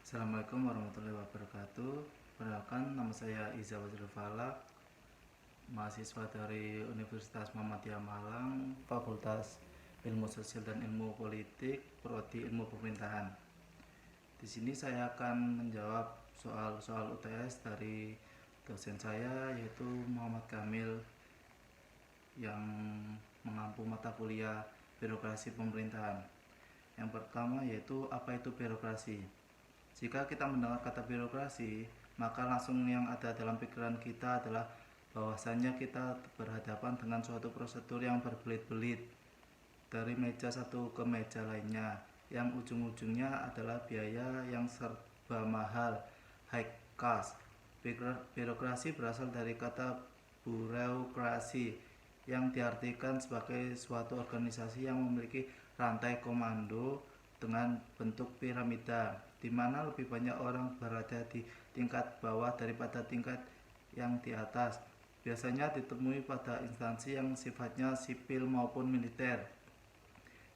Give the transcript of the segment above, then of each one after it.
Assalamualaikum warahmatullahi wabarakatuh. Perkenalkan, nama saya Iza Wazirul Falak, mahasiswa dari Universitas Muhammadiyah Malang, Fakultas Ilmu Sosial dan Ilmu Politik, Prodi Ilmu Pemerintahan. Di sini saya akan menjawab soal-soal UTS dari dosen saya, yaitu Muhammad Kamil, yang mengampu mata kuliah Birokrasi Pemerintahan. Yang pertama yaitu, apa itu birokrasi? Jika kita mendengar kata birokrasi, maka langsung yang ada dalam pikiran kita adalah bahwasanya kita berhadapan dengan suatu prosedur yang berbelit-belit dari meja satu ke meja lainnya, yang ujung-ujungnya adalah biaya yang serba mahal, high cost. Birokrasi berasal dari kata bureaukrasi, yang diartikan sebagai suatu organisasi yang memiliki rantai komando dengan bentuk piramida, di mana lebih banyak orang berada di tingkat bawah daripada tingkat yang di atas. Biasanya ditemui pada instansi yang sifatnya sipil maupun militer.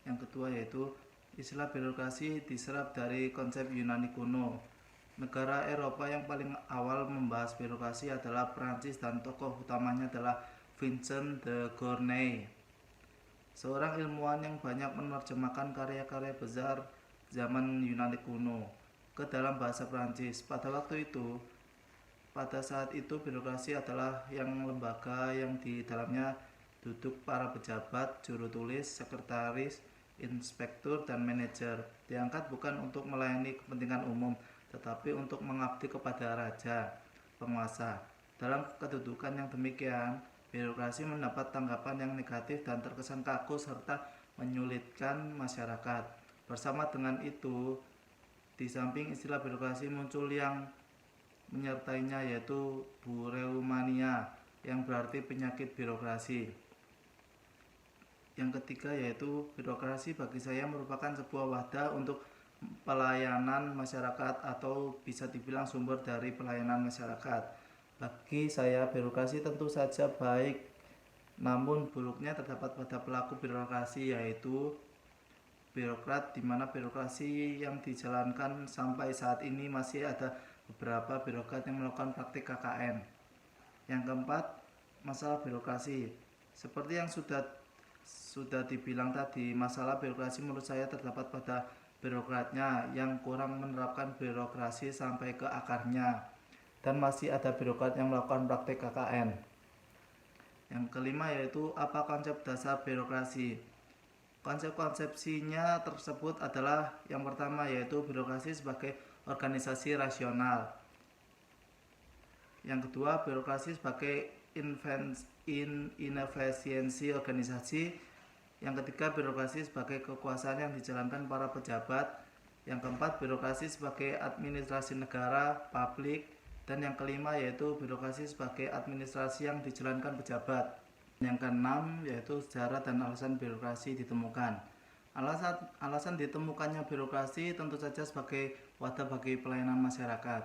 Yang kedua yaitu, istilah birokrasi diserap dari konsep Yunani kuno. Negara Eropa yang paling awal membahas birokrasi adalah Prancis, dan tokoh utamanya adalah Vincent de Gournay, seorang ilmuwan yang banyak menerjemahkan karya-karya besar zaman Yunani kuno ke dalam bahasa Prancis. Pada saat itu birokrasi adalah yang lembaga yang di dalamnya duduk para pejabat, juru tulis, sekretaris, inspektur, dan manajer. Diangkat bukan untuk melayani kepentingan umum, tetapi untuk mengabdi kepada raja, penguasa. Dalam kedudukan yang demikian, birokrasi mendapat tanggapan yang negatif dan terkesan kaku serta menyulitkan masyarakat. Bersama dengan itu, di samping istilah birokrasi muncul yang menyertainya, yaitu bureumania, yang berarti penyakit birokrasi. Yang ketiga yaitu, birokrasi bagi saya merupakan sebuah wadah untuk pelayanan masyarakat, atau bisa dibilang sumber dari pelayanan masyarakat. Bagi saya, birokrasi tentu saja baik, namun buruknya terdapat pada pelaku birokrasi, yaitu birokrat, di mana birokrasi yang dijalankan sampai saat ini masih ada beberapa birokrat yang melakukan praktik KKN. Yang keempat, masalah birokrasi. Seperti yang sudah dibilang tadi, masalah birokrasi menurut saya terdapat pada birokratnya yang kurang menerapkan birokrasi sampai ke akarnya, dan masih ada birokrat yang melakukan praktik KKN. Yang kelima yaitu, apa konsep dasar birokrasi? Konsep-konsepsinya tersebut adalah, yang pertama yaitu birokrasi sebagai organisasi rasional. Yang kedua, birokrasi sebagai inefisiensi organisasi. Yang ketiga, birokrasi sebagai kekuasaan yang dijalankan para pejabat. Yang keempat, birokrasi sebagai administrasi negara, publik. Dan yang kelima yaitu, birokrasi sebagai administrasi yang dijalankan pejabat. Yang keenam yaitu, sejarah dan alasan birokrasi ditemukan. Alasan ditemukannya birokrasi tentu saja sebagai wadah bagi pelayanan masyarakat.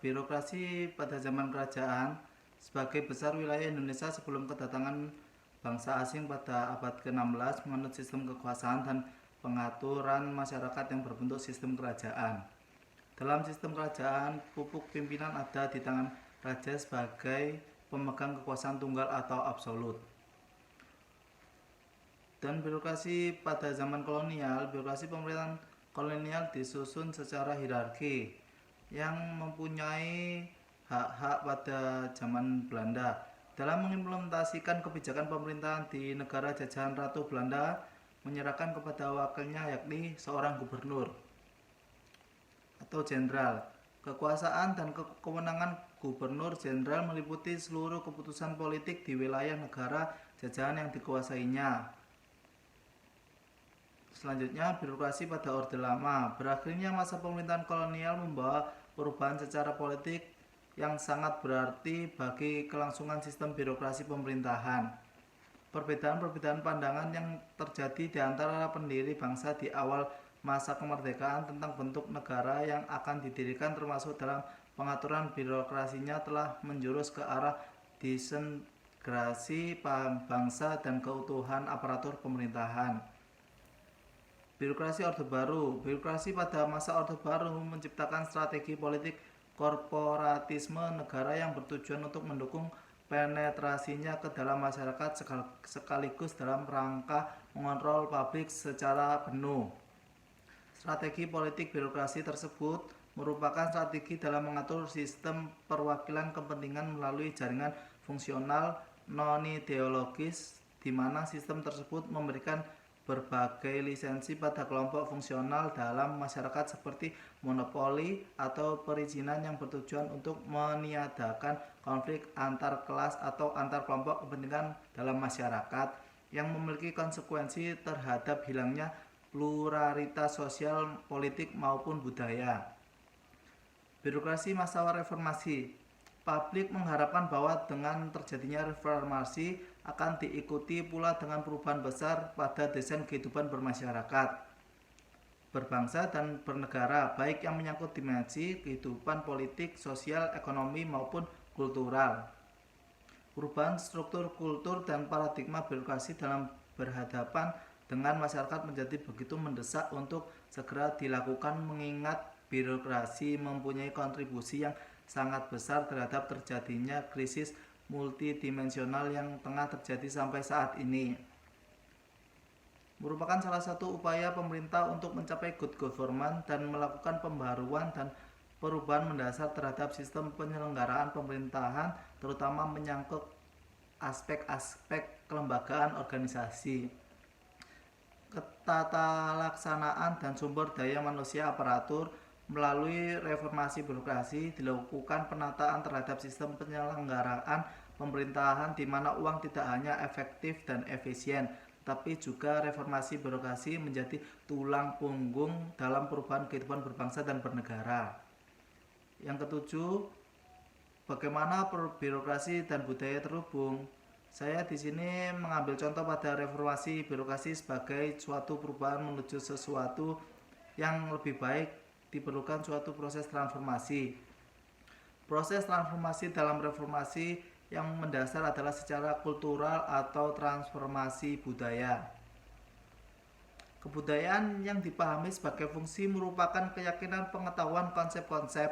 Birokrasi pada zaman kerajaan sebagai besar wilayah Indonesia sebelum kedatangan bangsa asing pada abad ke-16 menganut sistem kekuasaan dan pengaturan masyarakat yang berbentuk sistem kerajaan. Dalam sistem kerajaan, pupuk pimpinan ada di tangan raja sebagai pemegang kekuasaan tunggal atau absolut. Dan birokrasi pada zaman kolonial, birokrasi pemerintahan kolonial disusun secara hierarki yang mempunyai hak-hak pada zaman Belanda. Dalam mengimplementasikan kebijakan pemerintahan di negara jajahan, Ratu Belanda menyerahkan kepada wakilnya, yakni seorang gubernur atau jenderal. Kekuasaan dan kewenangan gubernur jenderal meliputi seluruh keputusan politik di wilayah negara jajahan yang dikuasainya. Selanjutnya, birokrasi pada Orde Lama. Berakhirnya masa pemerintahan kolonial membawa perubahan secara politik yang sangat berarti bagi kelangsungan sistem birokrasi pemerintahan. Perbedaan-perbedaan pandangan yang terjadi di antara pendiri bangsa di awal masa kemerdekaan tentang bentuk negara yang akan didirikan, termasuk dalam pengaturan birokrasinya, telah menjurus ke arah disintegrasi paham bangsa dan keutuhan aparatur pemerintahan. Birokrasi Orde Baru. Birokrasi pada masa Orde Baru menciptakan strategi politik korporatisme negara yang bertujuan untuk mendukung penetrasinya ke dalam masyarakat sekaligus dalam rangka mengontrol publik secara penuh. Strategi politik birokrasi tersebut merupakan strategi dalam mengatur sistem perwakilan kepentingan melalui jaringan fungsional non-ideologis, di mana sistem tersebut memberikan berbagai lisensi pada kelompok fungsional dalam masyarakat seperti monopoli atau perizinan yang bertujuan untuk meniadakan konflik antar kelas atau antar kelompok kepentingan dalam masyarakat yang memiliki konsekuensi terhadap hilangnya pluralitas sosial, politik maupun budaya. Birokrasi masa reformasi. Publik mengharapkan bahwa dengan terjadinya reformasi akan diikuti pula dengan perubahan besar pada desain kehidupan bermasyarakat, berbangsa dan bernegara, baik yang menyangkut dimensi kehidupan politik, sosial, ekonomi maupun kultural. Perubahan struktur kultur dan paradigma birokrasi dalam berhadapan dengan masyarakat menjadi begitu mendesak untuk segera dilakukan, mengingat birokrasi mempunyai kontribusi yang sangat besar terhadap terjadinya krisis multidimensional yang tengah terjadi sampai saat ini. Merupakan salah satu upaya pemerintah untuk mencapai good government dan melakukan pembaruan dan perubahan mendasar terhadap sistem penyelenggaraan pemerintahan, terutama menyangkut aspek-aspek kelembagaan organisasi, ketata laksanaan dan sumber daya manusia aparatur. Melalui reformasi birokrasi dilakukan penataan terhadap sistem penyelenggaraan pemerintahan di mana uang tidak hanya efektif dan efisien, tapi juga reformasi birokrasi menjadi tulang punggung dalam perubahan kehidupan berbangsa dan bernegara. Yang ketujuh, bagaimana birokrasi dan budaya terhubung. Saya di sini mengambil contoh pada reformasi birokrasi sebagai suatu perubahan menuju sesuatu yang lebih baik, diperlukan suatu proses transformasi. Proses transformasi dalam reformasi yang mendasar adalah secara kultural atau transformasi budaya. Kebudayaan yang dipahami sebagai fungsi merupakan keyakinan, pengetahuan, konsep-konsep,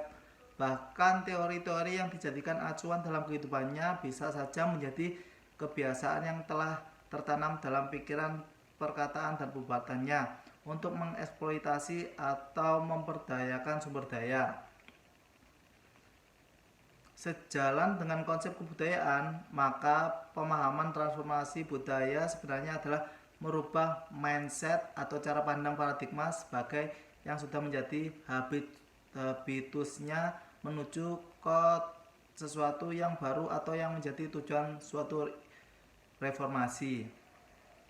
bahkan teori-teori yang dijadikan acuan dalam kehidupannya bisa saja menjadi kebiasaan yang telah tertanam dalam pikiran, perkataan, dan perbuatannya untuk mengeksploitasi atau memperdayakan sumber daya. Sejalan dengan konsep kebudayaan, maka pemahaman transformasi budaya sebenarnya adalah merubah mindset atau cara pandang paradigma sebagai yang sudah menjadi habitusnya menuju ke sesuatu yang baru atau yang menjadi tujuan suatu reformasi.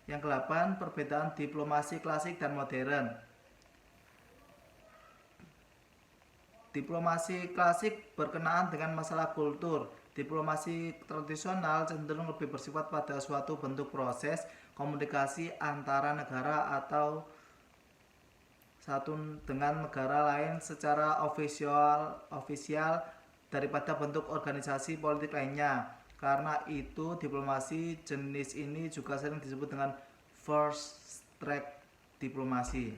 Yang ke-8, perbedaan diplomasi klasik dan modern. Diplomasi klasik berkenaan dengan masalah kultur. Diplomasi tradisional cenderung lebih bersifat pada suatu bentuk proses komunikasi antara negara atau satu dengan negara lain secara ofisial daripada bentuk organisasi politik lainnya. Karena itu diplomasi jenis ini juga sering disebut dengan first track diplomasi.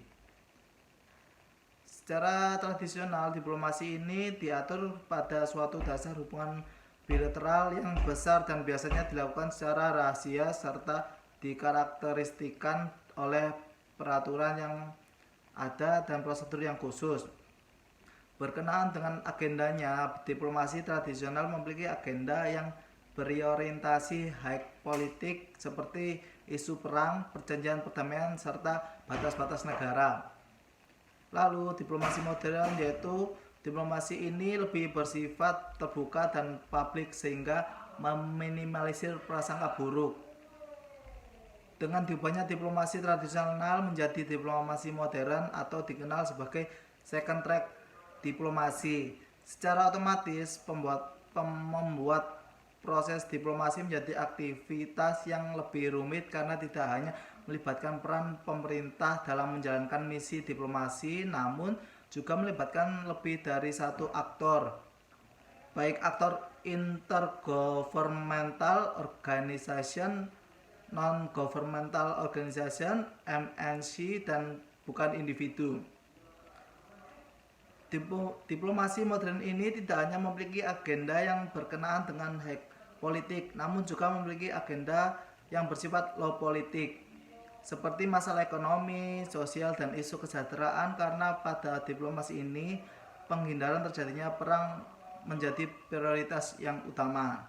Secara tradisional, diplomasi ini diatur pada suatu dasar hubungan bilateral yang besar dan biasanya dilakukan secara rahasia serta dikarakteristikan oleh peraturan yang ada dan prosedur yang khusus. Berkenaan dengan agendanya, diplomasi tradisional memiliki agenda yang berorientasi high politik seperti isu perang, perjanjian perdamaian, serta batas-batas negara. Lalu diplomasi modern, yaitu diplomasi ini lebih bersifat terbuka dan publik sehingga meminimalisir prasangka buruk. Dengan diubahnya diplomasi tradisional menjadi diplomasi modern atau dikenal sebagai second track diplomasi, secara otomatis membuat proses diplomasi menjadi aktivitas yang lebih rumit karena tidak hanya melibatkan peran pemerintah dalam menjalankan misi diplomasi, namun juga melibatkan lebih dari satu aktor, baik aktor intergovernmental organization, non-governmental organization, MNC, dan bukan individu. Diplomasi modern ini tidak hanya memiliki agenda yang berkenaan dengan hak politik, namun juga memiliki agenda yang bersifat low politik, seperti masalah ekonomi, sosial, dan isu kesejahteraan. Karena pada diplomasi ini, penghindaran terjadinya perang menjadi prioritas yang utama.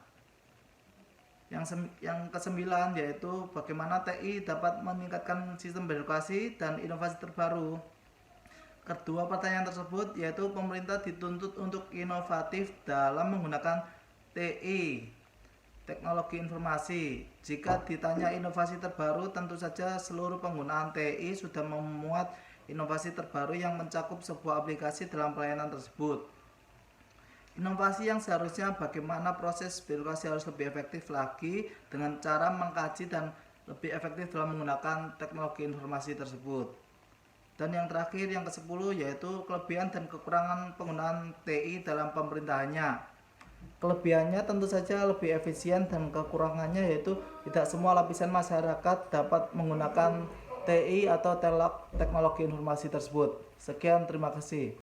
Yang kesembilan yaitu bagaimana TI dapat meningkatkan sistem birokrasi dan inovasi terbaru. Kedua pertanyaan tersebut yaitu pemerintah dituntut untuk inovatif dalam menggunakan TI, teknologi informasi. Jika ditanya inovasi terbaru, tentu saja seluruh penggunaan TI sudah memuat inovasi terbaru yang mencakup sebuah aplikasi dalam pelayanan tersebut. Inovasi yang seharusnya bagaimana proses birokrasi harus lebih efektif lagi dengan cara mengkaji dan lebih efektif dalam menggunakan teknologi informasi tersebut. Dan yang terakhir, yang ke-10 yaitu kelebihan dan kekurangan penggunaan TI dalam pemerintahannya. Kelebihannya tentu saja lebih efisien dan kekurangannya yaitu tidak semua lapisan masyarakat dapat menggunakan TI atau teknologi informasi tersebut. Sekian, terima kasih.